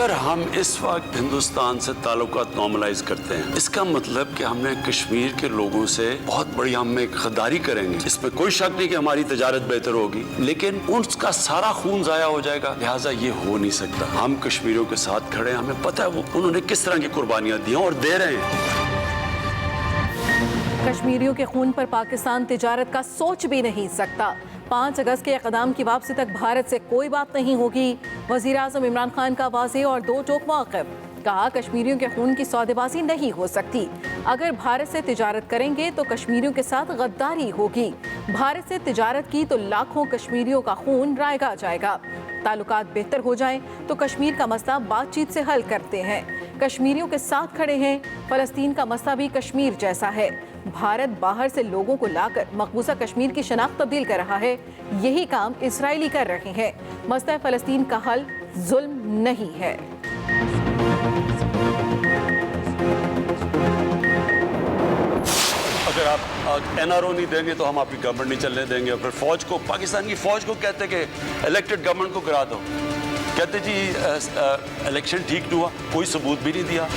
अगर हम इस वक्त हिंदुस्तान से ताल्लुकात नॉर्मलाइज करते हैं, इसका मतलब कि हमने कश्मीर के लोगों से बहुत बड़ी हम में गद्दारी करेंगे। इसमें कोई शक नहीं कि हमारी तजारत बेहतर होगी, लेकिन उनका सारा खून जाया हो जाएगा। लिहाजा ये हो नहीं सकता। हम कश्मीरियों के साथ खड़े हैं, हमें पता है वो उन्होंने किस तरह की कुर्बानियां दी और दे रहे हैं। कश्मीरियों के खून पर पाकिस्तान तिजारत का सोच भी नहीं सकता। 5 अगस्त के इक़दाम की वापसी तक भारत से कोई बात नहीं होगी। वज़ीर आज़म इमरान खान का वाज़ेह और दो टोक मौक़िफ़। कहा कश्मीरियों के खून की सौदेबाजी नहीं हो सकती। अगर भारत से तिजारत करेंगे तो कश्मीरियों के साथ गद्दारी होगी। भारत से तिजारत की तो लाखों कश्मीरियों का खून रायगा जाएगा। ताल्लुकात बेहतर हो जाएं तो कश्मीर का मसला बातचीत से हल करते हैं। कश्मीरियों के साथ खड़े हैं। फ़लस्तीन का मसला भी कश्मीर जैसा है। भारत बाहर से लोगों को लाकर मकबूजा कश्मीर की शनाख्त तब्दील कर रहा है। यही काम इसराइली कर रहे हैं। मसला फ़लस्तीन का हल जुल्म नहीं है। अगर आप NRO नहीं देंगे तो हम आपकी गवर्नमेंट नहीं चलने देंगे। और फिर फौज को, पाकिस्तान की फौज को कहते कि इलेक्टेड गवर्नमेंट को गिरा दो। कहते जी इलेक्शन ठीक नहीं हुआ, कोई सबूत भी नहीं दिया।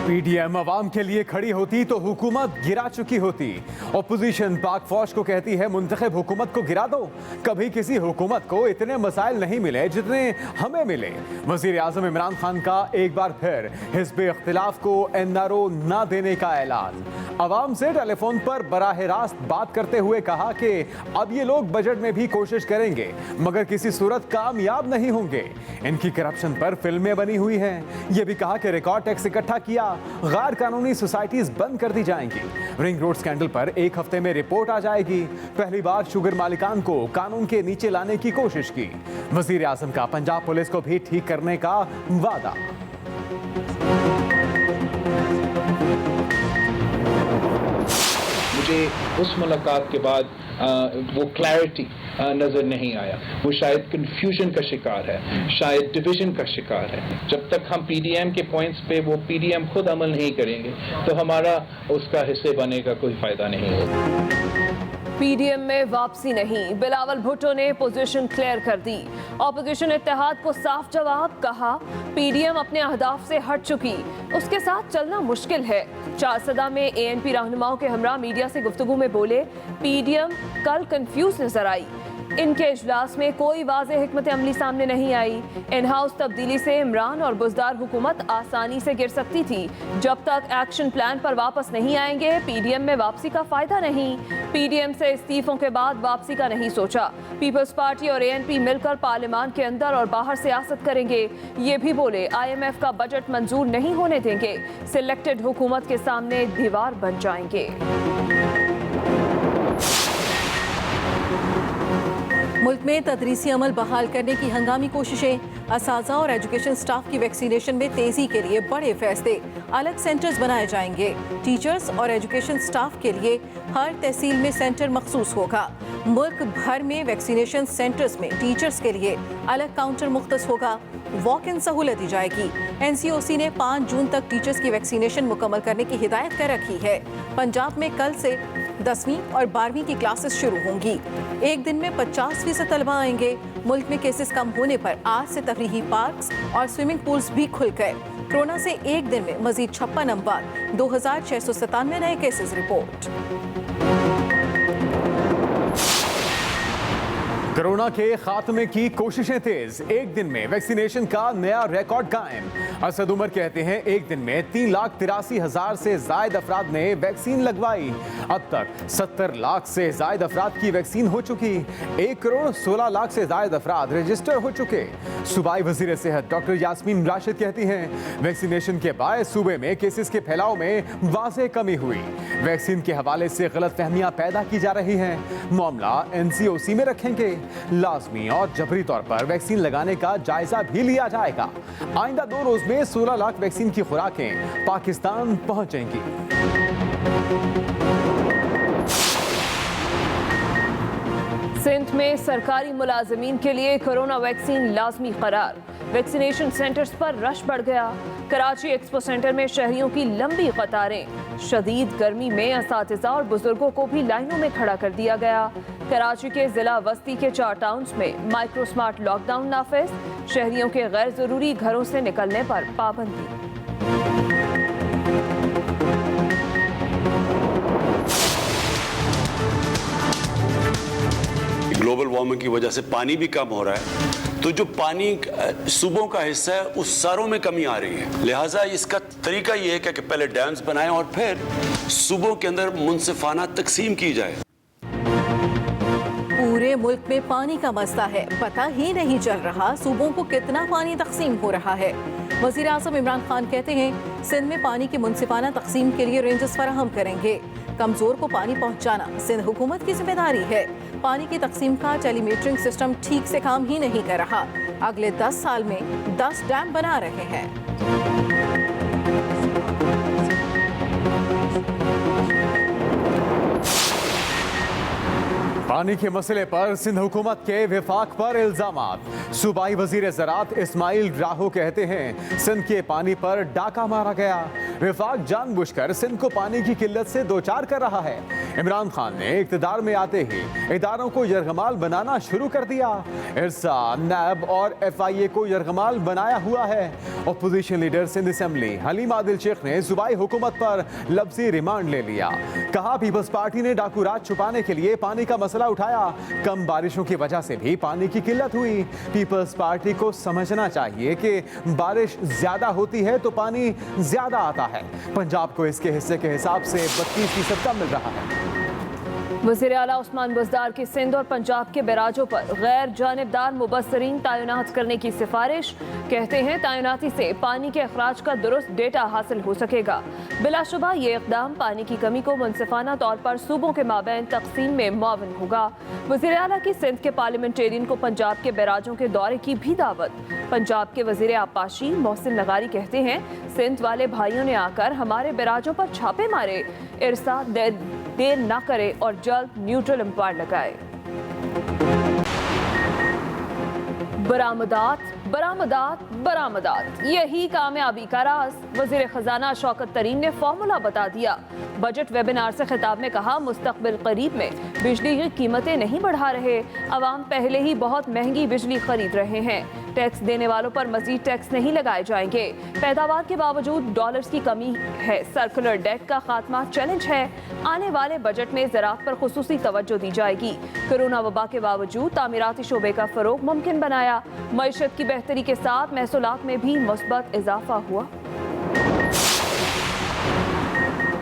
PDM अवाम के लिए खड़ी होती तो हुकूमत गिरा चुकी होती। अपोजिशन पाक फौज को कहती है मुंतखब हुकूमत को गिरा दो। कभी किसी हुकूमत को इतने मसाइल नहीं मिले जितने हमें मिले। वज़ीर आज़म इमरान खान का एक बार फिर हिज़्ब इख्तिलाफ को NRO ना देने का ऐलान। अवाम से टेलीफोन पर बराह रास्त बात करते हुए कहा कि अब ये लोग बजट में भी कोशिश करेंगे मगर किसी सूरत कामयाब नहीं होंगे। इनकी करप्शन पर फिल्में बनी हुई हैं। ये भी कहा कि रिकॉर्ड टैक्स इकट्ठा किया, गैर कानूनी सोसाइटीज बंद कर दी जाएंगी। रिंग रोड स्कैंडल पर 1 हफ्ते में रिपोर्ट आ जाएगी। पहली बार शुगर मालिकान को कानून के नीचे लाने की कोशिश की। वज़ीर आज़म का पंजाब पुलिस को भी ठीक करने का वादा। मुझे उस मुलाकात के बाद वो क्लैरिटी नज़र नहीं आया। वो शायद कंफ्यूजन का शिकार है, शायद डिवीजन का शिकार है। जब तक हम PDM के पॉइंट्स पे वो PDM खुद अमल नहीं करेंगे तो हमारा उसका हिस्से बनने का कोई फ़ायदा नहीं होगा। PDM में वापसी नहीं, बिलावल भुट्टो ने पोजीशन क्लियर कर दी। ऑपोजिशन इत्तेहाद को साफ जवाब। कहा PDM अपने अहदाफ से हट चुकी, उसके साथ चलना मुश्किल है। चारसदा में ANP रहनुमाओं के हमरा मीडिया से गुफ्तगू में बोले PDM कल कंफ्यूज नजर आई। इनके इजलास में कोई वाज़ेह हिकमत अमली सामने नहीं आई। इन हाउस तब्दीली से इमरान और बुज़दार हुकूमत आसानी से गिर सकती थी। जब तक एक्शन प्लान पर वापस नहीं आएंगे PDM में वापसी का फायदा नहीं। PDM से इस्तीफों के बाद वापसी का नहीं सोचा। पीपल्स पार्टी और ANP मिलकर पार्लियामान के अंदर और बाहर सियासत करेंगे। ये भी बोले IMF का बजट मंजूर नहीं होने देंगे। सिलेक्टेड हुकूमत के सामने दीवार बन जाएंगे। मुल्क में तदरीसी अमल बहाल करने की हंगामी कोशिशें। असातिज़ा और एजुकेशन स्टाफ की वैक्सीनेशन में तेज़ी के लिए बड़े फैसले। अलग सेंटर्स बनाए जाएंगे। टीचर्स और एजुकेशन स्टाफ के लिए हर तहसील में सेंटर मखसूस होगा। मुल्क भर में वैक्सीनेशन सेंटर्स में टीचर्स के लिए अलग काउंटर मुख्तस होगा। वॉक इन सहूलत दी जाएगी। NCOC ने 5 जून तक टीचर्स की वैक्सीनेशन मुकम्मल करने की हिदायत कर रखी है। पंजाब में कल से 10वीं और 12वीं की क्लासेस शुरू होंगी। एक दिन में 50% तलबा आएंगे। मुल्क में केसेस कम होने पर आज से तफरीही पार्क्स और स्विमिंग पूल्स भी खुल गए। कोरोना से एक दिन में मजीद 56 अमवात, 2697 नए केसेस रिपोर्ट। कोरोना के खात्मे की कोशिशें तेज। एक दिन में वैक्सीनेशन का नया रिकॉर्ड कायम। असद उमर कहते हैं एक दिन में 3,83,000 से जायद अफराद ने वैक्सीन लगवाई। अब तक 70 लाख से जायद अफराद की वैक्सीन हो चुकी। 1 करोड़ 16 लाख से जायद अफराद रजिस्टर हो चुके। सूबाई वजीर सेहत डॉक्टर यास्मीन राशिद कहती हैं वैक्सीनेशन के बाद सूबे में केसेस के फैलाव में वाज़ेह कमी हुई। वैक्सीन के हवाले से गलत फहमियां पैदा की जा रही हैं। मामला NCOC में रखेंगे। लाजमी और जबरी तौर पर वैक्सीन लगाने का जायजा भी लिया जाएगा। आइंदा 2 रोज में 16 लाख वैक्सीन की खुराकें पाकिस्तान पहुंचेंगी। सिंध में सरकारी मुलाजमीन के लिए कोरोना वैक्सीन लाजमी करार। वैक्सीनेशन सेंटर्स पर रश बढ़ गया। कराची एक्सपो सेंटर में शहरियों की लंबी कतारें। शदीद गर्मी में असातिज़ा और बुजुर्गों को भी लाइनों में खड़ा कर दिया गया। कराची के जिला वस्ती के 4 टाउन्स में माइक्रो स्मार्ट लॉकडाउन नाफिज। शहरियों के गैर जरूरी घरों से निकलने पर पाबंदी। ग्लोबल वार्मिंग की वजह से पानी भी कम हो रहा है, तो जो पानी सूबों का हिस्सा है उस सारों में कमी आ रही है। लिहाजा इसका तरीका ये है कि पहले डैम्स बनाएं और फिर सूबों के अंदर मुनसिफाना तकसीम की जाए। पूरे मुल्क में पानी का मसला है, पता ही नहीं चल रहा सूबों को कितना पानी तकसीम हो रहा है। वज़ीर आज़म इमरान खान कहते हैं सिंध में पानी की मुनसिफाना तकसीम के लिए रेंजर्स फराहम करेंगे। कमजोर को पानी पहुंचाना सिंध हुकूमत की जिम्मेदारी है। पानी की तकसीम का टेलीमीटरिंग सिस्टम ठीक से काम ही नहीं कर रहा। अगले 10 साल में 10 डैम बना रहे हैं। पानी के मसले पर सिंध हुकूमत के विफाक पर इल्जामात। सूबाई वजीर ज़राअत इस्माइल राहो कहते हैं सिंध के पानी पर डाका मारा गया। विफाक जानबूझकर सिंध को पानी की किल्लत से दोचार कर रहा है। इमरान खान ने इक़्तिदार में आते ही इदारों को यरगमाल बनाना शुरू कर दिया। इरसा, नैब और FIA को यरगमाल बनाया हुआ है। Opposition leader Sindh assembly Haleem Adil Sheikh ने सूबाई हुकूमत पर लफ्जी रिमांड ले लिया। कहा पीपल्स पार्टी ने डाकू राज छुपाने के लिए पानी का मसला उठाया। कम बारिशों की वजह से भी पानी की किल्लत हुई। पीपल्स पार्टी को समझना चाहिए कि बारिश ज्यादा होती है तो पानी ज्यादा आता है। पंजाब को इसके हिस्से के हिसाब से 32% कम मिल रहा है। वज़ीर आला उस्मान बुज़दार की सिंध और पंजाब के बैराजों पर गैर जानिबदार मुबस्सरीन तैनात करने की सिफारिश। कहते हैं तैनाती से पानी के अखराज का दुरुस्त डेटा हासिल हो सकेगा। बिलाशुबा ये इक़दाम पानी की कमी को मुनसिफाना तौर पर सूबों के माबैन तकसीम में मुआविन होगा। वज़ीर आला की सिंध के पार्लियामेंटेरियन को पंजाब के बैराजों के दौरे की भी दावत। पंजाब के वज़ीर आपाशी मोहसिन नगारी कहते हैं सिंध वाले भाइयों ने आकर हमारे बैराजों पर छापे मारे। इरसा देर ना करे और जल्द न्यूट्रल एम्पायर लगाए। बरामदात बरामदात बरामदात, यही कामयाबी का राज। वज़ीर खजाना शौकत तरीन ने फॉर्मूला बता दिया। बजट वेबिनार से खिताब में कहा मुस्तकबिल करीब में बिजली की कीमतें नहीं बढ़ा रहे। अवाम पहले ही बहुत महंगी बिजली खरीद रहे हैं। टैक्स देने वालों पर मजीद टैक्स नहीं लगाए जाएंगे। पैदावार के बावजूद डॉलर्स की कमी है। सर्कुलर डेट का खात्मा चैलेंज है। आने वाले बजट में ज़राअत पर खुसूसी तवज्जो दी जाएगी। कोरोना वबा के बावजूद तामीराती शोबे का फरोग मुमकिन बनाया। मईशत की बेहतरी के साथ महसूलात में भी मुस्बत इजाफा हुआ।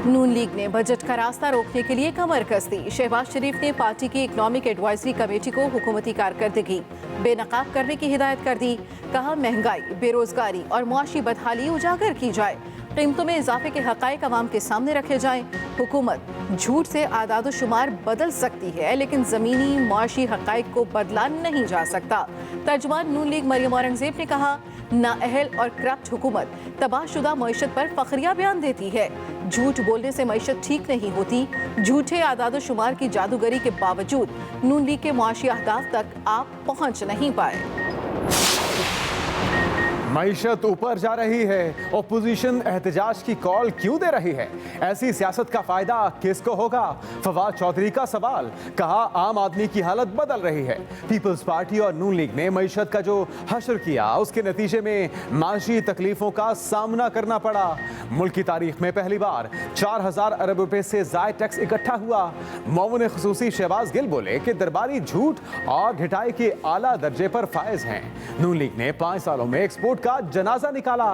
नून लीग ने बजट का रास्ता रोकने के लिए कमर कस दी। शहबाज शरीफ ने पार्टी की इकनॉमिक एडवाइजरी कमेटी को हुकूमती कारकर्दगी बेनकाब करने की हिदायत कर दी। कहा महंगाई, बेरोजगारी और मुआशी बदहाली उजागर की जाए। कीमतों में इजाफे के हक़ाइक़ अवाम के सामने रखे जाएं। हुकूमत झूठ से आदाद शुमार बदल सकती है लेकिन ज़मीनी मुआशी हक़ाइक़ को बदला नहीं जा सकता। तर्जुमान नून लीग मरियम औरंगज़ेब ने कहा नाअहल और करप्ट हुकूमत तबाहशुदा मईशत पर फखरिया बयान देती है। झूठ बोलने से मईशत ठीक नहीं होती। झूठे आदाद शुमार की जादूगरी के बावजूद नून लीग के मुआशी अहदाफ तक आप पहुँच नहीं पाए। मईशत ऊपर जा रही है। ओपोजिशन एहतजाज की कॉल क्यों दे रही है? ऐसी सियासत का फायदा किसको होगा? फवाद चौधरी का सवाल। कहा आम आदमी की हालत बदल रही है। पीपल्स पार्टी और नून लीग ने मईशत का जो हश्र किया उसके नतीजे में माशी तकलीफों का सामना करना पड़ा। मुल्क की तारीख में पहली बार 4000 अरब रुपए से ज़ायद टैक्स इकट्ठा हुआ। मौमून खुसूसी शहबाज गिल बोले कि दरबारी झूठ और घिटाई के आला दर्जे पर फायज हैं। नून लीग ने 5 सालों में एक्सपोर्ट का जनाजा निकाला।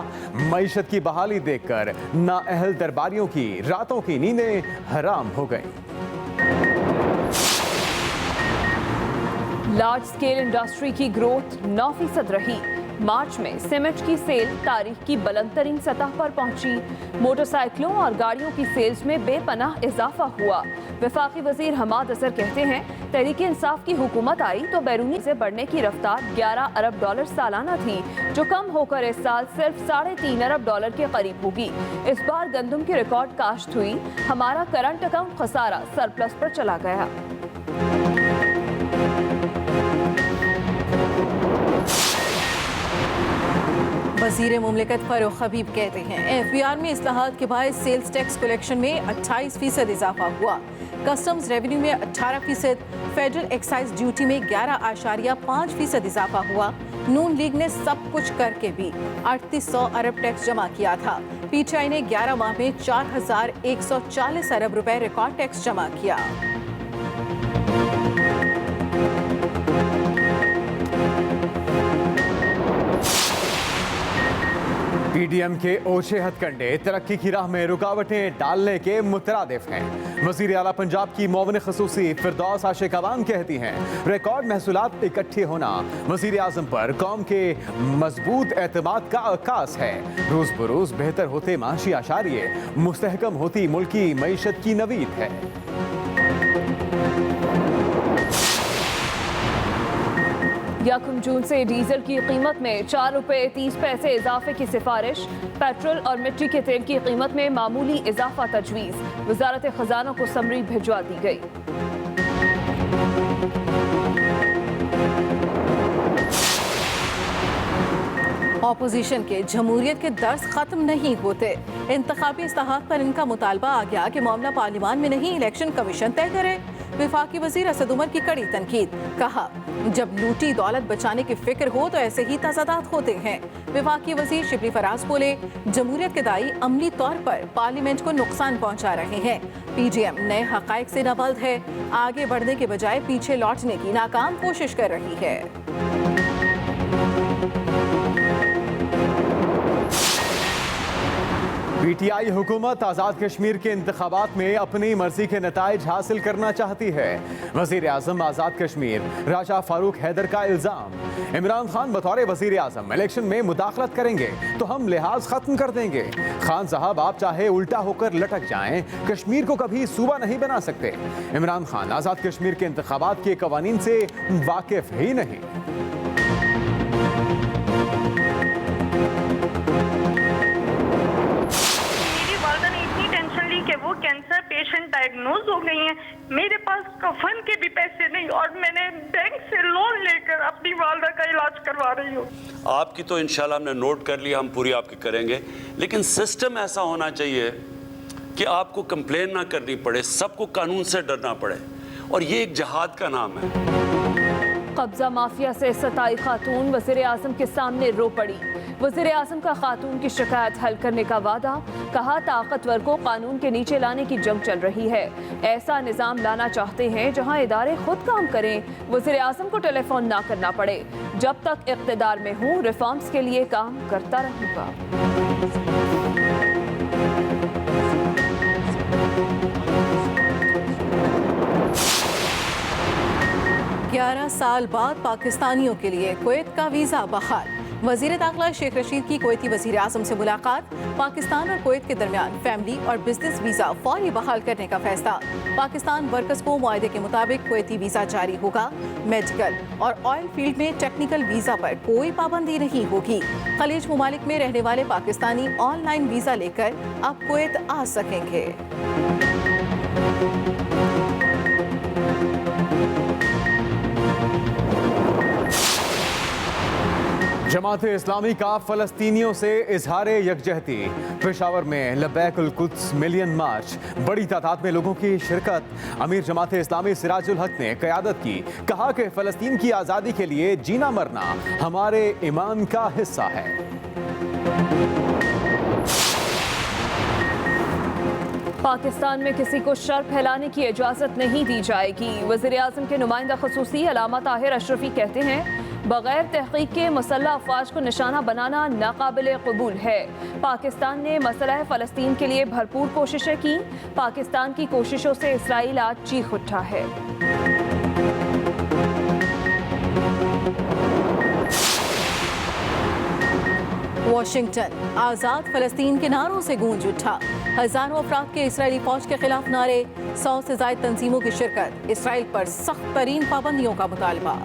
मईशत की बहाली देखकर नाअहल दरबारियों की रातों की नींदें हराम हो गई। लार्ज स्केल इंडस्ट्री की ग्रोथ 9% रही। मार्च में सीमेंट की सेल तारीख की बुलंदतरीन सतह पर पहुंची। मोटरसाइकिलों और गाड़ियों की सेल्स में बेपनाह इजाफा हुआ। वफाकी वजीर हमाद असर कहते हैं तहरीक इंसाफ की हुकूमत आई तो बैरूनी से बढ़ने की रफ्तार 11 अरब डॉलर सालाना थी, जो कम होकर इस साल सिर्फ 3.5 अरब डॉलर के करीब होगी। इस बार गंदम की रिकॉर्ड काश्त हुई। हमारा करंट अकाउंट खसारा सरप्लस पर चला गया। वज़ीर मुमलिकत फ़ारूक हबीब कहते हैं एफबीआर में इस्लाहात के बायस सेल्स टैक्स कलेक्शन में 28% इजाफा हुआ, कस्टम्स रेवेन्यू में 18%, फेडरल एक्साइज ड्यूटी में 11.5% इजाफा हुआ। नून लीग ने सब कुछ करके भी 3800 अरब टैक्स जमा किया था। पीटीआई ने 11 माह में 4140 अरब रुपए रिकॉर्ड टैक्स जमा किया। पीडीएम के ओछे हथकंडे तरक्की की राह में रुकावटें डालने के मुतरादिफ हैं। वज़ीर आला पंजाब की मोमिन खसूसी फिरदौस आशिक अवान कहती हैं रिकॉर्ड महसूलात इकट्ठे होना वज़ीर आज़म पर कौम के मजबूत एतमाद का अक्कास है। रोज़ बरोज़ बेहतर होते माशी आशारिये, मुस्तहकम होती मुल्की मईशत की नवीद है। 1 जून से डीजल की कीमत में 4 रुपये 30 पैसे इजाफे की सिफारिश। पेट्रोल और मिट्टी के तेल की कीमत में मामूली इजाफा तजवीज़। वजारत खजाना को समरी भिजवा दी गई। ऑपोजिशन के जमहूरियत के दर्स खत्म नहीं होते। इंतखाबी इस्लाहात पर इनका मुतालबा आ गया कि मामला पार्लियामान में नहीं इलेक्शन कमीशन तय करे। वफाकी वजीर असद उमर की कड़ी तनकीद, कहा जब लूटी दौलत बचाने की फिक्र हो तो ऐसे ही तजादात होते हैं। वफाकी वजीर शिबली फराज बोले जमहूरियत के दाई अमली तौर पर पार्लियामेंट को नुकसान पहुंचा रहे हैं। पीडीएम नए हकायक से नाबल्द है, आगे बढ़ने के बजाय पीछे लौटने की नाकाम कोशिश कर रही है। पीटीआई हुकूमत आज़ाद कश्मीर के इंतखाबात में अपनी मर्जी के नताइज हासिल करना चाहती है। वज़ीर आज़म आज़ाद कश्मीर राजा फारूक हैदर का इल्ज़ाम, इमरान खान बतौर वज़ीर आज़म इलेक्शन में मुदाखलत करेंगे तो हम लिहाज ख़त्म कर देंगे। खान साहब आप चाहे उल्टा होकर लटक जाएं, कश्मीर को कभी सूबा नहीं बना सकते। इमरान खान आज़ाद कश्मीर के इंतखाबात के कवानीन से वाकिफ ही नहीं। कि वो कैंसर पेशेंट डायग्नोज हो गई हैं। मेरे पास कफन के भी पैसे नहीं और मैंने बैंक से लोन लेकर अपनी वालदा का इलाज करवा रही हूँ। आपकी तो इंशाल्लाह हमने नोट कर लिया, हम पूरी आपकी करेंगे, लेकिन सिस्टम ऐसा होना चाहिए कि आपको कंप्लेन ना करनी पड़े, सबको कानून से डरना पड़े, और ये एक जहाद का नाम है। कब्जा माफिया से सताई खातून वज़ीर आज़म के सामने रो पड़ी। वज़ीर आज़म का खातून की शिकायत हल करने का वादा, कहा ताकतवर को कानून के नीचे लाने की जंग चल रही है। ऐसा निज़ाम लाना चाहते हैं जहां इदारे खुद काम करें, वज़ीर आज़म को टेलीफोन ना करना पड़े। जब तक इक़्तिदार में हूँ रिफॉर्म्स के लिए काम करता रहूँगा। 11 साल बाद पाकिस्तानियों के लिए कुवैत का वीज़ा बहाल। वज़ीर दाखिला शेख रशीद की कुवैती वज़ीर आज़म से मुलाकात। पाकिस्तान और कुवैत के दरमियान फैमिली और बिजनेस वीज़ा फौरी बहाल करने का फैसला। पाकिस्तान वर्कर्स को मुआहदे के मुताबिक कुवैती वीज़ा जारी होगा। मेडिकल और ऑयल फील्ड में टेक्निकल वीज़ा पर कोई पाबंदी नहीं होगी। खलीज मुमालिक में रहने वाले पाकिस्तानी ऑनलाइन वीज़ा लेकर अब कुवैत आ सकेंगे। जमात इस्लामी का फलस्तीनियों से इजहारे यकजहती। पेशावर में लब्बैकुल कुद्स मिलियन मार्च, बड़ी तादाद में लोगों की शिरकत। अमीर जमात इस्लामी सिराजुल हक ने क़यादत की, कहा कि फ़लस्तीन की आज़ादी के लिए जीना मरना हमारे ईमान का हिस्सा है। पाकिस्तान में किसी को शर फैलाने की इजाज़त नहीं दी जाएगी। वज़ीर आज़म के नुमाइंदा ख़ुसूसी अलामा ताहिर अशरफी कहते हैं बगैर तहक़ीक़ के मुसल्लह अफ़वाज को निशाना बनाना नाक़ाबिल क़बूल है। पाकिस्तान ने मसला फ़लस्तीन के लिए भरपूर कोशिशें की। पाकिस्तान की कोशिशों से इसराइल आज चीख उठा है। वाशिंगटन आज़ाद फ़लस्तीन के नारों से गूंज उठा। हज़ारों अफराद के इसराइली फ़ौज के खिलाफ नारे, 100 से ज़ायद तंजीमों की शिरकत। इसराइल पर सख्त तरीन पाबंदियों का मुतालबा।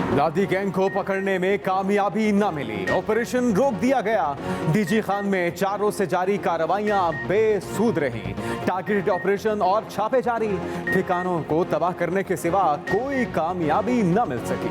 लादी गैंग को पकड़ने में कामयाबी न मिली, ऑपरेशन रोक दिया गया। डीजी खान में 4 रोज से जारी कार्रवाइयां बेसूद रही। टारगेटेड ऑपरेशन और छापे जारी, ठिकानों को तबाह करने के सिवा कोई कामयाबी न मिल सकी।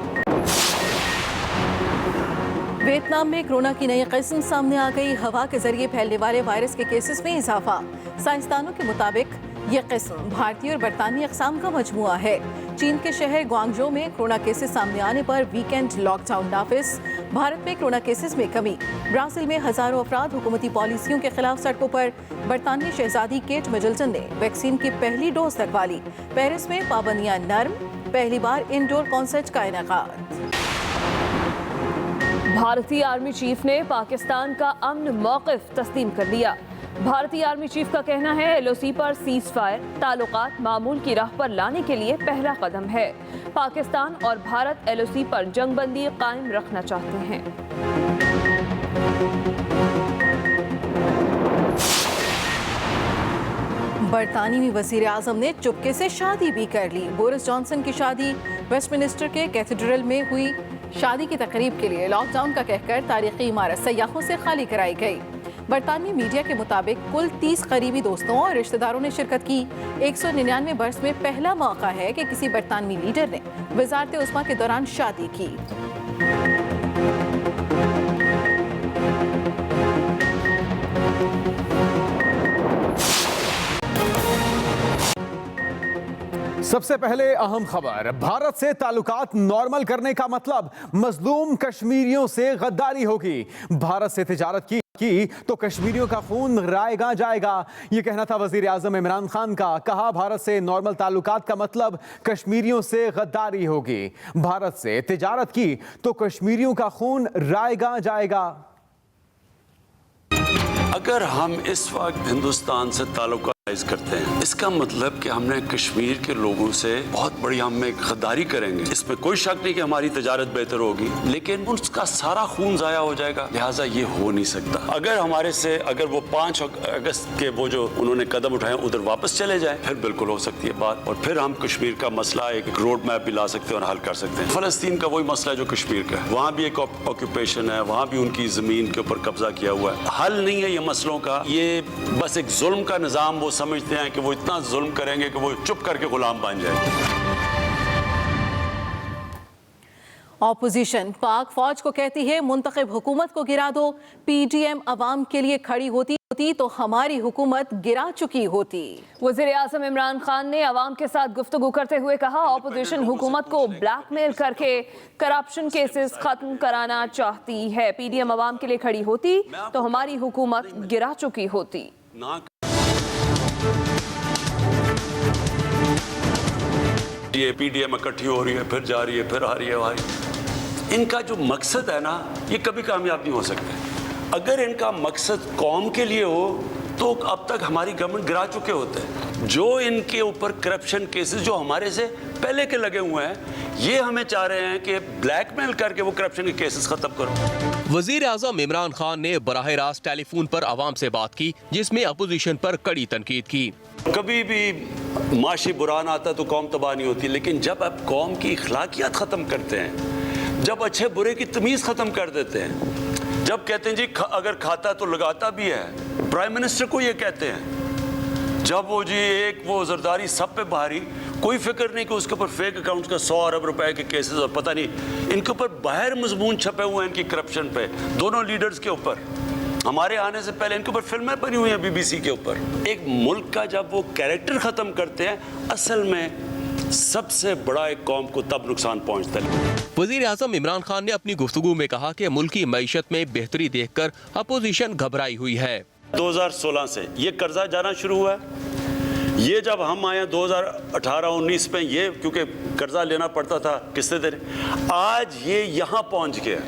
वियतनाम में कोरोना की नई किस्म सामने आ गई। हवा के जरिए फैलने वाले वायरस के केसेस में इजाफा। साइंसदानों के मुताबिक ये किस्म भारतीय और बरतानवी अक़साम का मजमुआ है। चीन के शहर ग्वांगझो में कोरोना केसेस सामने आने पर वीकेंड लॉकडाउन नाफिज। भारत में कोरोना केसेस में कमी। ब्राजील में हजारों अफराद हुकूमती पॉलिसियों के खिलाफ सड़कों पर। बरतानवी शहजादी केट मिडलटन ने वैक्सीन की पहली डोज लगवा ली। पेरिस में पाबंदियां नर्म, पहली बार इंडोर कॉन्सर्ट का इनेकाद। भारतीय आर्मी चीफ ने पाकिस्तान का अमन मौक़िफ़ तस्लीम कर लिया। भारतीय आर्मी चीफ का कहना है एलओसी पर सीज फायर ताल्लुकात मामूल की राह पर लाने के लिए पहला कदम है। पाकिस्तान और भारत एलओसी पर जंगबंदी कायम रखना चाहते हैं। बरतानवी वज़ीर आज़म ने चुपके से शादी भी कर ली। बोरिस जॉनसन की शादी वेस्टमिनिस्टर के कैथेड्रल में हुई। शादी की तकरीब के लिए लॉकडाउन का कहकर तारीखी इमारत सयाहों से खाली कराई गई। बरतानवी मीडिया के मुताबिक कुल 30 करीबी दोस्तों और रिश्तेदारों ने शिरकत की। 199 बरस में पहला मौका है कि किसी बरतानवी लीडर ने वज़ारत उस्मा के दौरान शादी की। सबसे पहले अहम खबर, भारत से ताल्लुकात नॉर्मल करने का मतलब मजलूम कश्मीरियों से गद्दारी होगी। भारत से तिजारत की तो कश्मीरियों का खून रायगा जाएगा, ये कहना था वजीर आजम इमरान खान का। कहा भारत से नॉर्मल ताल्लुकात का मतलब कश्मीरियों से गद्दारी होगी। भारत से तिजारत की तो कश्मीरियों का खून रायगा जाएगा। अगर हम इस वक्त हिंदुस्तान से ताल्लुक करते हैं, इसका मतलब कि हमने कश्मीर के लोगों से बहुत बड़ी हम में गद्दारी करेंगे। इसमें कोई शक नहीं कि हमारी तजारत बेहतर होगी, लेकिन उसका सारा खून जाया हो जाएगा। लिहाजा ये हो नहीं सकता। अगर हमारे से अगर वो 5 अगस्त के वो जो उन्होंने कदम उठाए उधर वापस चले जाए, फिर बिल्कुल हो सकती है बात, और फिर हम कश्मीर का मसला एक रोड मैप भी ला सकते हैं और हल कर सकते हैं। फलस्तीन का वही मसला है जो कश्मीर का है, वहाँ भी एक ऑक्यूपेशन है, वहाँ भी उनकी जमीन के ऊपर कब्जा किया हुआ है। हल नहीं है ये मसलों का, ये बस एक जुल्म का निज़ाम वो समझते हैं कि वो इतना जुल्म करेंगे कि वो चुप करके गुलाम बन जाएंगे। ऑपोजिशन पाक फौज को कहती है मुंतखब हुकूमत को गिरा दो। पीडीएम अवाम के लिए खड़ी होती तो हमारी हुकूमत गिरा चुकी होती। वज़ीर आज़म इमरान खान ने अवाम के साथ गुफ्तगू करते हुए कहा ऑपोजिशन हुकूमत को ब्लैकमेल करके करप्शन केसेस खत्म कराना चाहती है। पीडीएम अवाम के लिए खड़ी होती तो हमारी हुकूमत गिरा चुकी होती। ये पीडीएम इकट्ठी हो रही है, फिर जा रही है, फिर आ रही है भाई। इनका जो मकसद है ना, ये कभी कामयाब नहीं हो सकते। अगर इनका मकसद कौम के लिए हो तो अब तक हमारी गवर्नमेंट गिरा चुके होते हैं। जो इनके ऊपर करप्शन केसेस जो हमारे से पहले के लगे हुए हैं, ये हमें चाह रहे हैं कि ब्लैकमेल करके वो करप्शन के केसेस खत्म करो। वजीर आजम इमरान खान ने बराह रास्त टेलीफोन पर आवाम से बात की, जिसमें अपोजिशन पर कड़ी तनकीद की। कभी भी माशी बुरान आता तो कौम तबाह नहीं होती, लेकिन जब आप कौम की अखलाकियात ख़त्म करते हैं, जब अच्छे बुरे की तमीज़ ख़त्म कर देते हैं, जब कहते हैं जी अगर खाता तो लगाता भी है, प्राइम मिनिस्टर को ये कहते हैं, जब वो जी एक वो जरदारी सब पे भारी, कोई फिक्र नहीं कि उसके ऊपर फेक अकाउंट्स का 100 अरब रुपए के केसेस और पता नहीं इनके ऊपर बाहर मजमून छपे हुए हैं इनकी करप्शन पे, दोनों लीडर्स के ऊपर। हमारे आने से पहले इनके ऊपर फिल्में बनी हुई हैं बीबीसी के ऊपर। एक मुल्क का जब वो कैरेक्टर ख़त्म करते हैं, असल में सबसे बड़ा एक कौम को तब नुकसान पहुंचता है। वजीर आजम इमरान खान ने अपनी गुफ्तगू में कहा कि मुल्क की मईशत में बेहतरी देखकर अपोजिशन घबराई हुई है। 2016 से ये कर्जा जाना शुरू हुआ है। ये जब हम आए 2018-19 में, ये क्योंकि कर्जा लेना पड़ता था किस्तें देने, आज ये यहाँ पहुँच गया।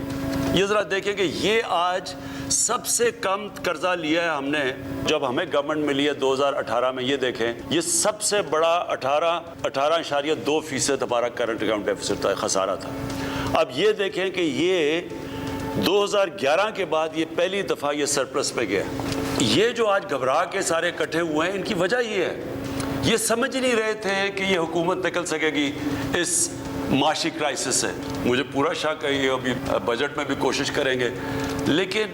ये ज़रा देखें कि ये आज सबसे कम कर्जा लिया है हमने जब हमें गवर्नमेंट मिली है 2018 में। ये देखें, ये सबसे बड़ा 18.2% हमारा करंट अकाउंट डेफिसिट था, खसारा था। अब ये देखें कि ये 2011 के बाद ये पहली दफ़ा ये सरप्लस पे गया। ये जो आज घबरा के सारे इकट्ठे हुए हैं, इनकी वजह ये है, ये समझ नहीं रहे थे कि ये हुकूमत निकल सकेगी इस माशी क्राइसिस है। मुझे पूरा शक है ये अभी बजट में भी कोशिश करेंगे, लेकिन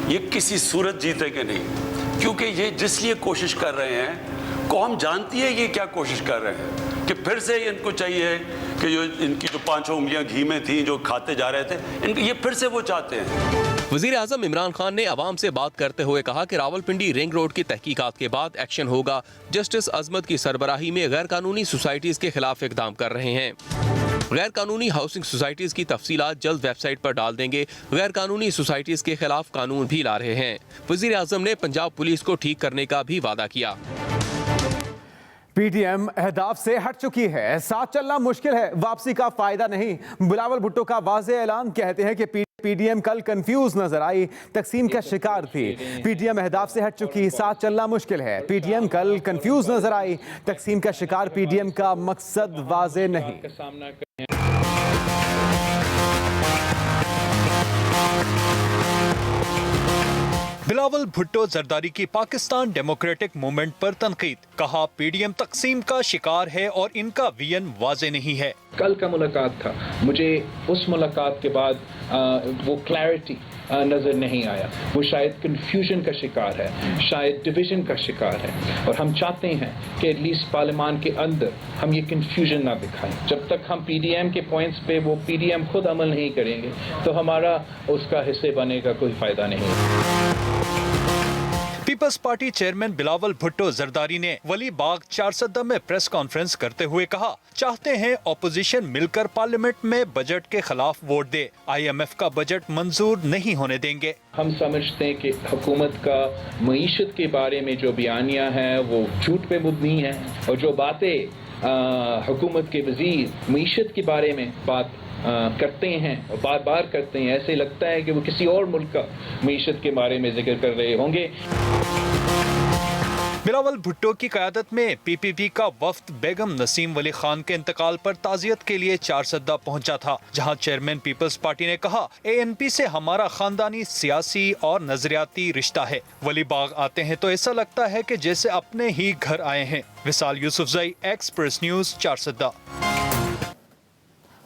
ये किसी सूरत जीतेंगे नहीं, क्योंकि ये जिस लिए कोशिश कर रहे हैं, कौम जानती है ये क्या कोशिश कर रहे हैं कि फिर से इनको चाहिए कि जो इनकी जो 5 उंगलियां घी में थी जो खाते जा रहे थे, इनके ये फिर से वो चाहते हैं। वज़ीर आज़म इमरान खान ने अवाम से बात करते हुए कहा कि रावलपिंडी रिंग रोड की तहकीकात के बाद एक्शन होगा। जस्टिस अजमत की सरबराही में गैर कानूनी सोसाइटीज के खिलाफ इक़दाम कर रहे हैं। गैर कानूनी हाउसिंग सोसाइटीज की तफसीलात जल्द वेबसाइट पर डाल देंगे। गैर कानूनी सोसाइटीज के खिलाफ कानून भी ला रहे हैं। वज़ीर आज़म ने पंजाब पुलिस को ठीक करने का भी वादा किया। पीडीएम अहदाफ से हट चुकी है, साथ चलना मुश्किल है, वापसी का फायदा नहीं। बिलावल भुट्टो का वाज़ेह ऐलान। कहते हैं कि पीडीएम कल कंफ्यूज नजर आई, तकसीम का शिकार थी। पीडीएम अहदाफ से हट चुकी, साथ चलना मुश्किल है। पीडीएम कल कंफ्यूज नजर आई, तकसीम का शिकार। पीडीएम का मकसद वाज़ेह नहीं। बिलावल भुट्टो जरदारी की पाकिस्तान डेमोक्रेटिक मूवमेंट पर तनकीद। कहा पीडीएम तकसीम का शिकार है और इनका विजन वाज़ेह नहीं है। कल का मुलाकात था, मुझे उस मुलाकात के बाद वो क्लैरिटी नज़र नहीं आया। वो शायद कन्फ्यूजन का शिकार है, शायद डिवीजन का शिकार है, और हम चाहते हैं कि एटलीस्ट पार्लियामान के अंदर हम ये कन्फ्यूजन ना दिखाएं। जब तक हम पीडीएम के पॉइंट्स पे वो पीडीएम खुद अमल नहीं करेंगे तो हमारा उसका हिस्से बने का कोई फ़ायदा नहीं है। Peoples Party chairman Bilawal Bhutto Zardari ने वली बाग चारसद्दा में प्रेस कॉन्फ्रेंस करते हुए कहा, चाहते हैं अपोजिशन मिलकर पार्लियामेंट में बजट के खिलाफ वोट दे। IMF का बजट मंजूर नहीं होने देंगे। हम समझते हैं कि हुकूमत का मईशत के बारे में जो बयानियाँ हैं वो झूठ पे मुबनी है, और जो बातें हुकूमत के वजीर मईशत के बारे में बात करते हैं और बार बार करते हैं, ऐसे लगता है कि वो किसी और मुल्क का मईशत के बारे में जिक्र कर रहे होंगे। बिलावल भुट्टो की क़यादत में PPP का वफ्द बेगम नसीम वली खान के इंतकाल पर ताज़ियत के लिए चारसद्दा पहुंचा था, जहां चेयरमैन पीपल्स पार्टी ने कहा, ANP से हमारा खानदानी सियासी और नजरियाती रिश्ता है। वली बाग आते हैं तो ऐसा लगता है कि जैसे अपने ही घर आए हैं। Wisal Yousafzai, Express News, Charsadda.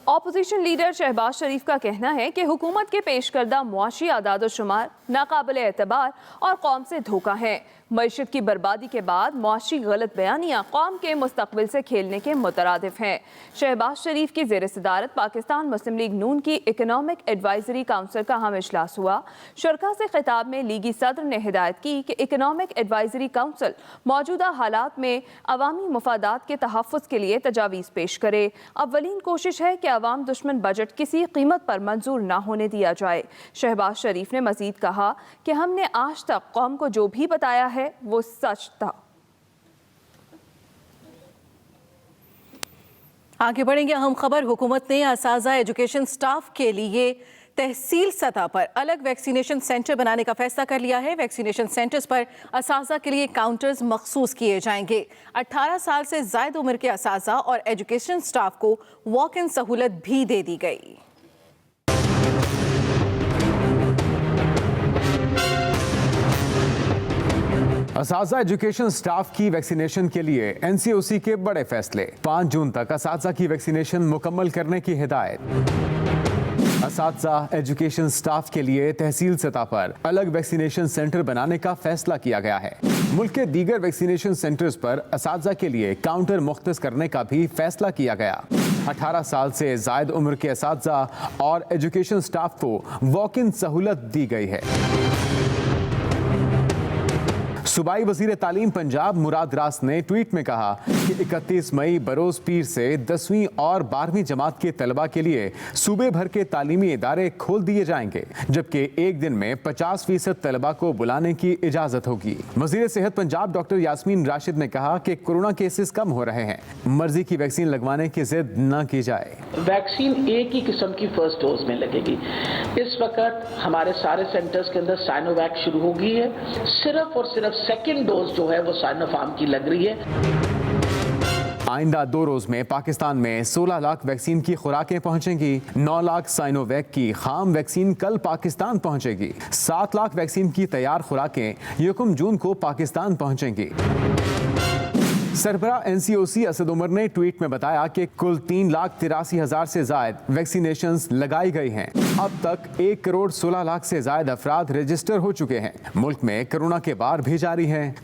Opposition leader Shahbaz Sharif का कहना है कि हुकूमत के पेश करदा मुआशी आदाद-ओ-शुमार नाकाबिल एतबार और कौम से धोखा है। मईशत की बर्बादी के बाद मुआशी गलत बयानियाँ कौम के मुस्तकबिल से खेलने के मुतरादिफ हैं। शहबाज शरीफ की ज़ेर सदारत पाकिस्तान मुस्लिम लीग नून की इकनॉमिक एडवाइजरी काउंसिल का हम इजलास हुआ। शुरका से खिताब में लीगी सदर ने हिदायत की कि इकनॉमिक एडवाइजरी काउंसिल मौजूदा हालात में अवामी मफादात के तहफ़्फ़ुज़ के लिए तजावीज़ पेश करे। अव्वलीन कोशिश है कि अवाम दुश्मन बजट किसी कीमत पर मंजूर ना होने दिया जाए। शहबाज शरीफ ने मजीद कहा कि हमने आज तक कौम को जो भी बताया है वो सच था। आगे बढ़ेंगे अहम खबर। हुकूमत ने असाज़ा एजुकेशन स्टाफ के लिए तहसील सतह पर अलग वैक्सीनेशन सेंटर बनाने का फैसला कर लिया है। वैक्सीनेशन सेंटर्स पर असाज़ा के लिए काउंटर्स मखसूस किए जाएंगे। 18 साल से ज़ायद उम्र के असाज़ा और एजुकेशन स्टाफ को वॉक इन सहूलत भी दे दी गई। असाज़ा एजुकेशन स्टाफ की वैक्सीनेशन के लिए NCOC के बड़े फैसले। 5 जून तक असाज़ा की वैक्सीनेशन मुकम्मल करने की हिदायत। असाज़ा एजुकेशन स्टाफ के लिए तहसील सतह पर अलग वैक्सीनेशन सेंटर बनाने का फैसला किया गया है। मुल्क के दीगर वैक्सीनेशन सेंटर्स पर असाज़ा के लिए काउंटर मुख्तस करने का भी फैसला किया गया। 18 साल से ज़ायद उम्र के असाज़ा और एजुकेशन स्टाफ को वॉक इन सहूलत दी गई है। सूबाई वज़ीर तालीम पंजाब मुराद रास ने ट्वीट में कहा कि 31 मई बरोज़ पीर से 10वीं और 12वीं जमात के तलबा के लिए सूबे भर के तालीमी इदारे खोल दिए जाएंगे, जबकि एक दिन में 50% तलबा को बुलाने की इजाज़त होगी। वज़ीर सेहत पंजाब डॉक्टर यास्मीन राशिद ने कहा कि कोरोना केसेस कम हो रहे हैं, मर्जी की वैक्सीन लगवाने की जिद न की जाए। वैक्सीन एक ही किस्म की फर्स्ट डोज में लगेगी। इस वक्त हमारे सारे सेंटर्स के अंदर साइनोवैक शुरू हो गई है। सिर्फ और सिर्फ सेकेंड डोज जो है वो साइनोफार्म की लग रही है। आइंदा 2 रोज में पाकिस्तान में 16 लाख वैक्सीन की खुराकें पहुंचेंगी। 9 लाख साइनोवैक की खाम वैक्सीन कल पाकिस्तान पहुंचेगी। 7 लाख वैक्सीन की तैयार खुराकें 1 जून को पाकिस्तान पहुंचेंगी। सरबरा NCOC असद उमर ने ट्वीट में बताया कि कुल 3,83,000 से जायद वैक्सीनेशंस लगाई गई हैं। अब तक 1,16,00,000 से ज्यादा अफराद रजिस्टर हो चुके हैं। मुल्क में कोरोना के बार भी जारी हैं।